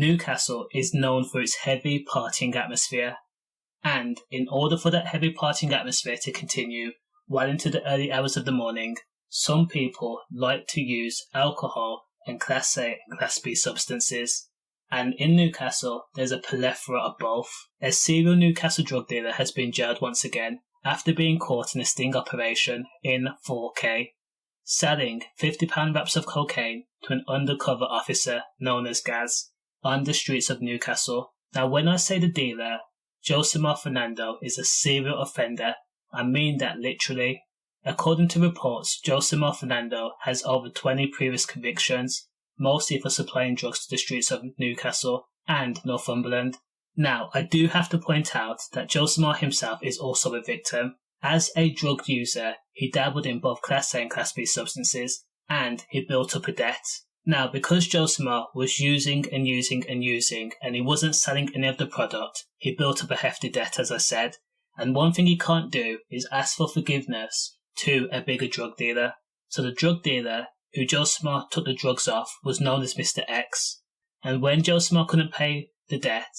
Newcastle is known for its heavy partying atmosphere, and in order for that heavy partying atmosphere to continue well into the early hours of the morning, some people like to use alcohol and Class A and Class B substances. And in Newcastle, there's a plethora of both. A serial Newcastle drug dealer has been jailed once again after being caught in a sting operation in 4K, selling £50 wraps of cocaine to an undercover officer known as Gaz on the streets of Newcastle. Now, when I say the dealer, Josemar Fernando is a serial offender, I mean that literally. According to reports, Josemar Fernando has over 20 previous convictions, mostly for supplying drugs to the streets of Newcastle and Northumberland. Now, I do have to point out that Josemar himself is also a victim. As a drug user, he dabbled in both Class A and Class B substances, and he built up a debt. Now, because Josemar was using, and he wasn't selling any of the product, he built up a hefty debt, as I said. And one thing he can't do is ask for forgiveness to a bigger drug dealer. So the drug dealer who Josemar took the drugs off was known as Mr. X. And when Josemar couldn't pay the debt,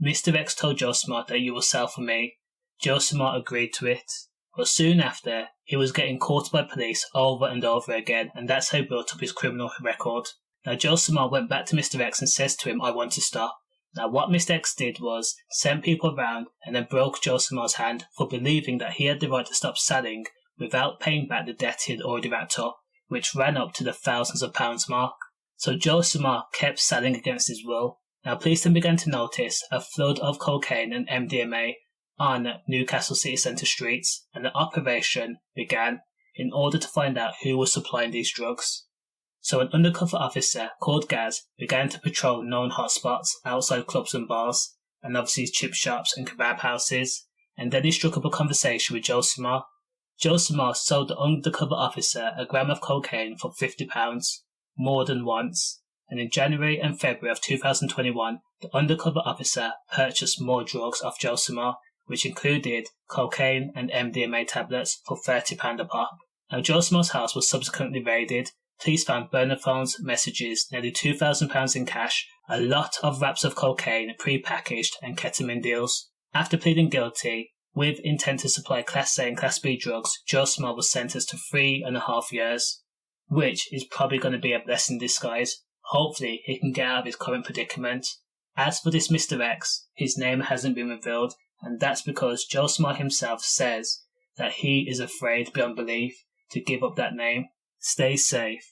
Mr. X told Josemar that you will sell for me. Josemar agreed to it. But soon after, he was getting caught by police over and over again, and that's how he built up his criminal record. Now Josemar went back to Mr. X and says to him, I want to stop. Now what Mr. X did was send people around and then broke Josemar's hand for believing that he had the right to stop selling without paying back the debt he had already racked up, which ran up to the thousands of pounds mark. So Josemar kept selling against his will. Now police then began to notice a flood of cocaine and MDMA on Newcastle city centre streets, and the operation began in order to find out who was supplying these drugs. So an undercover officer called Gaz began to patrol known hotspots outside clubs and bars, and obviously chip shops and kebab houses, and then he struck up a conversation with Josemar. Josemar sold the undercover officer a gram of cocaine for £50, more than once, and in January and February of 2021, the undercover officer purchased more drugs off Josemar, which included cocaine and MDMA tablets for £30 a pop. Now Josemar's house was subsequently raided. Police found burner phones, messages, nearly £2,000 in cash, a lot of wraps of cocaine pre-packaged, and ketamine deals. After pleading guilty, with intent to supply Class A and Class B drugs, Josemar was sentenced to 3.5 years, which is probably going to be a blessing in disguise. Hopefully he can get out of his current predicament. As for this Mr. X, his name hasn't been revealed, and that's because Josemar himself says that he is afraid beyond belief to give up that name. Stay safe.